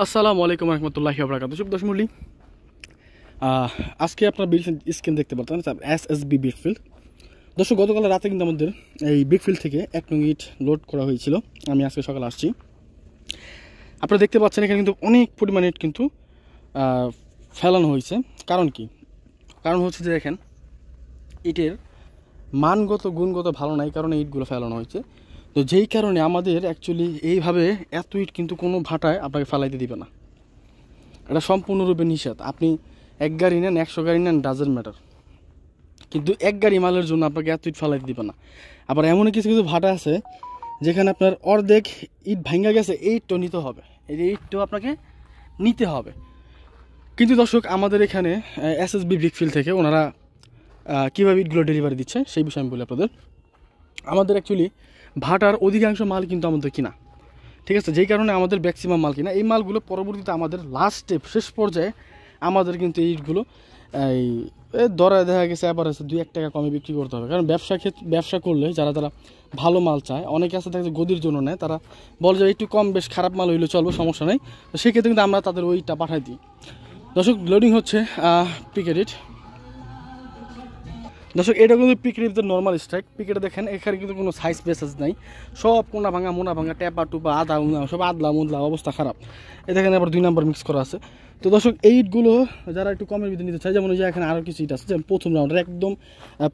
আসসালামু আলাইকুম রহমতুল্লাহি ওয়া বারাকাতুহু। শুভ দর্শক মণ্ডলী, আজকে আপনার স্ক্রিন দেখতে পাচ্ছেন এসএসবি বিগফিল্ড। দর্শক, গতকাল রাতে কিন্তু আমাদের এই বিগফিল্ড থেকে 1 নং ইট লোড করা হয়েছিল। আমি আজকে সকালে আসছি। আপনারা দেখতে পাচ্ছেন এখানে কিন্তু অনেক পরিমাণে ইট কিন্তু ফেলানো হয়েছে। কারণ কি? কারণ হচ্ছে যে দেখেন, ইটের মানগত গুণগত ভালো নাই কারণে ইটগুলো ফেলানো হয়েছে। তো যেই কারণে আমাদের অ্যাকচুয়ালি এইভাবে এত ইট কিন্তু কোনো ভাটায় আপনাকে ফেলাইতে দিবে না। এটা সম্পূর্ণরূপে নিষেধ। আপনি 1 গাড়ি নেন, 100 গাড়ি নেন, ডাজেন্ট ম্যাটার, কিন্তু 1 গাড়ি মালের জন্য আপনাকে এত ইট ফেলাইতে দিবে না। আবার এমন কিছু কিছু ভাটা আছে যেখানে আপনার অর্ধেক ইট ভাঙ্গা গেছে, এই ইটটাও নিতে হবে, এই ইটটাও আপনাকে নিতে হবে। কিন্তু দর্শক, আমাদের এখানে এসএসবি বিগফিল্ড থেকে ওনারা কীভাবে ইটগুলো ডেলিভারি দিচ্ছে সেই বিষয়ে আমি বলি আপনাদের। আমাদের অ্যাকচুয়ালি ভাটার অধিকাংশ মাল কিন্তু আমাদের কিনা, ঠিক আছে? যেই কারণে আমাদের ম্যাক্সিমাম মাল কিনা। এই মালগুলো পরবর্তীতে আমাদের লাস্টে শেষ পর্যায়ে আমাদের কিন্তু এই ইটগুলো এই দরে দেখা গেছে আবার আছে 2-1 টাকা কমে বিক্রি করতে হবে। কারণ ব্যবসা করলে যারা ভালো মাল চায়, অনেকে আছে দেখে গদির জন্য নেয়, তারা বলে যে একটু কম বেশ খারাপ মাল হইলে চলবে, সমস্যা নেই। তো সেক্ষেত্রে কিন্তু আমরা তাদের ওইটা পাঠাই দিই। দর্শক, লোডিং হচ্ছে পিকেট ইট। দর্শক, এটা কিন্তু পিকেটের নর্মাল স্ট্রাইক। পিকেটে দেখেন এখানে কিন্তু কোনো সাইজ বেসেস নাই, সব কোনা ভাঙা মোনা ভাঙা, ট্যাপা টুপা আদা উনা সব আদলা মুদলা, অবস্থা খারাপ। এই দেখেন আবার 2 নম্বর মিক্স করা আছে। তো দর্শক, এই ইটগুলো যারা একটু কমের ভিতরে নিতে চায়, যেমন ওই যে এখানে আরও কিছু ইট আছে, যেমন প্রথম রাউন্ডের একদম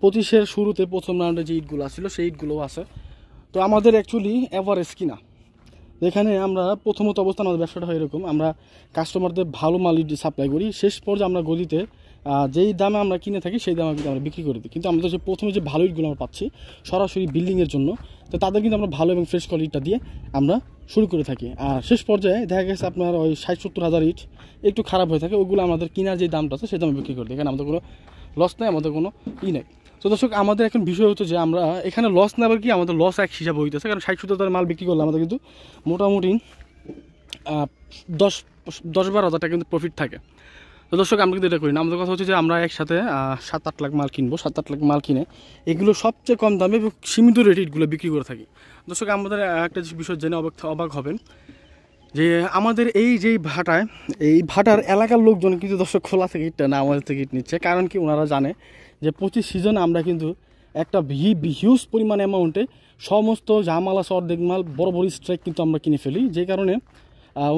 25-এর শুরুতে প্রথম রাউন্ডে যে ইটগুলো আসছিলো সেই ইটগুলোও আছে। তো আমাদের অ্যাকচুয়ালি অ্যাভারেজ কিনা, এখানে আমরা প্রথমত অবস্থান আমাদের ব্যবসাটা হয় এরকম, আমরা কাস্টমারদের ভালো মাল সাপ্লাই করি, শেষ পর্যায়ে আমরা গদিতে যেই দামে আমরা কিনে থাকি সেই দামে কিন্তু আমরা বিক্রি করে দিই। কিন্তু আমাদের যে প্রথমে যে ভালো ইটগুলো আমরা পাচ্ছি সরাসরি বিল্ডিংয়ের জন্য, তো তাদের কিন্তু আমরা ভালো এবং ফ্রেশ কোয়ালিটিটা দিয়ে আমরা শুরু করে থাকি। আর শেষ পর্যায়ে দেখা গেছে আপনার ওই 60-70 হাজার ইট একটু খারাপ হয়ে থাকে, ওগুলো আমাদের কেনার যে দামটা আছে সেই দামে বিক্রি করে দিই। এখানে আমাদের কোনো লস নেই, আমাদের কোনো নেই। তো দর্শক, আমাদের এখন বিষয় হচ্ছে যে আমরা এখানে লস নেবার কি, আমাদের লস এক হিসাবে হইতেছে। কারণ 60-70 হাজার মাল বিক্রি করলে আমাদের কিন্তু মোটামুটি 10-12 হাজার টাকা কিন্তু প্রফিট থাকে। তো দর্শক, আমরা কিন্তু এটা করি না। আমাদের কথা হচ্ছে যে আমরা একসাথে 7-8 লাখ মাল কিনবো। 7-8 লাখ মাল কিনে এগুলো সবচেয়ে কম দামে এবং সীমিত রেটে ইটগুলো বিক্রি করে থাকি। দর্শক, আমাদের একটা বিষয় জেনে অবাক হবেন যে আমাদের এই যেই ভাটায়, এই ভাটার এলাকার লোকজন কিন্তু দর্শক খোলা থেকে ইটটা না আমাদের থেকে ইট নিচ্ছে। কারণ কি? ওনারা জানে যে প্রতি সিজনে আমরা কিন্তু একটা হিউজ পরিমাণ অ্যামাউন্টে সমস্ত জামাল আছে, অর্ধেক মাল বড় বড় স্ট্রাইক কিন্তু আমরা কিনে ফেলি। যে কারণে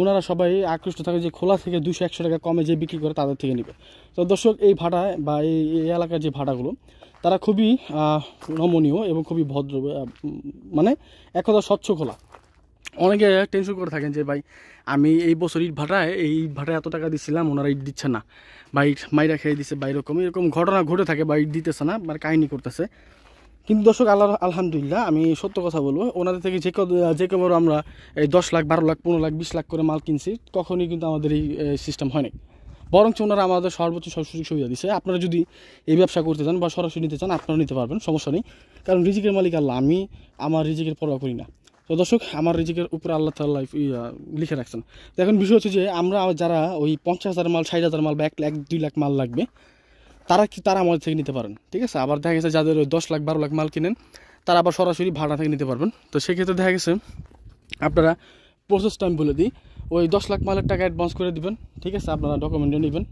ওনারা সবাই আকৃষ্ট থাকে যে খোলা থেকে 200-100 টাকা কমে যে বিক্রি করে তাদের থেকে নেবে। তো দর্শক, এই ভাটায় বা এই এলাকার যে ভাটাগুলো, তারা খুবই নমনীয় এবং খুবই ভদ্র, মানে এক কথা স্বচ্ছ খোলা। অনেকে টেনশন করে থাকেন যে ভাই, আমি এই বছর ইট ভাটায় এত টাকা দিচ্ছিলাম, ওনারা ইট দিচ্ছে না, বা ইট মাইরা খেয়ে দিচ্ছে, বা এরকম ঘটনা ঘটে থাকে, বা ইট দিতেছে না, বা কাহিনী করতেছে। কিন্তু দর্শক, আলহামদুলিল্লাহ আমি সত্য কথা বলবো, ওনাদের থেকে যে কেবল আমরা এই 10 লাখ 12 লাখ 15 লাখ 20 লাখ করে মাল কিনছি, কখনই কিন্তু আমাদের এই সিস্টেম হয় নাই। বরঞ্চ ওনারা আমাদের সর্বোচ্চ সুযোগ সুবিধা দিচ্ছে। আপনারা যদি এই ব্যবসা করতে চান বা সরাসরি নিতে চান, আপনারা নিতে পারবেন, সমস্যা নেই। কারণ রিজিকের মালিক আল্লাহ, আমি আমার রিজিকের পরোয়া করি না। তো দর্শক, আমার রিজিকের উপরে আল্লাহ তাআলা লিখে রাখছেন। তো এখন বিষয় হচ্ছে যে আমরা যারা ওই 50,000 মাল, 60,000 মাল বা 1 লাখ 2 লাখ মাল লাগবে, তারা আমাদের থেকে নিতে পারেন, ঠিক আছে? আবার দেখা গেছে যাদের ওই 10 লাখ 12 লাখ মাল কিনেন, তারা আবার সরাসরি ভাড়া থেকে নিতে পারবেন। তো সেক্ষেত্রে দেখা গেছে আপনারা প্রসেসটা আমি বলে দিই, ওই 10 লাখ মালের টাকা অ্যাডভান্স করে দিবেন, ঠিক আছে? আপনারা ডকুমেন্টে নেবেন,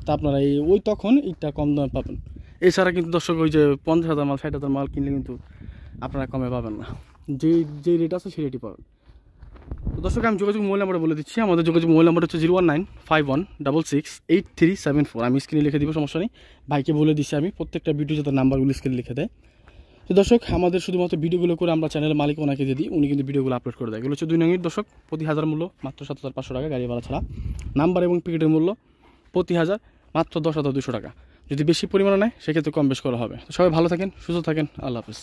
তা আপনারা তখন ইটটা কম দামে পাবেন। এছাড়া কিন্তু দর্শক, ওই যে 50,000 মাল 60,000 মাল কিনলে কিন্তু আপনারা কমে পাবেন না, যে রেট আছে সেই রেটই পাবেন। তো দর্শক, আমি যোগাযোগ মোবাইল নাম্বারটা বলে দিচ্ছি। আমাদের যোগাযোগ মোবাইল নাম্বার হচ্ছে 01951668374। আমি স্ক্রিনে লিখে দিব, সমস্যা নেই। ভাইকে বলে দিচ্ছি আমি প্রত্যেকটা ভিডিও যাতে নাম্বারগুলো স্ক্রিনে লিখে দেয়। তো দর্শক, আমাদের শুধুমাত্র ভিডিওগুলো করে আমরা চ্যানেলের মালিক ওনাকে দিয়ে দিই, উনি কিন্তু ভিডিওগুলো আপলোড করে দেয়। এগুলো হচ্ছে 2 নং ইট। দর্শক, প্রতি 1000 মূল্য মাত্র 7,500 টাকা গাড়ি ভাড়া ছাড়া। নাম্বার এবং পিকেটের মূল্য প্রতি 1000 মাত্র 10,200 টাকা। যদি বেশি পরিমাণে নেয় সেক্ষেত্রে কম বেশ করা হবে। তো সবাই ভালো থাকেন, সুস্থ থাকেন, আল্লাহ হাফেজ।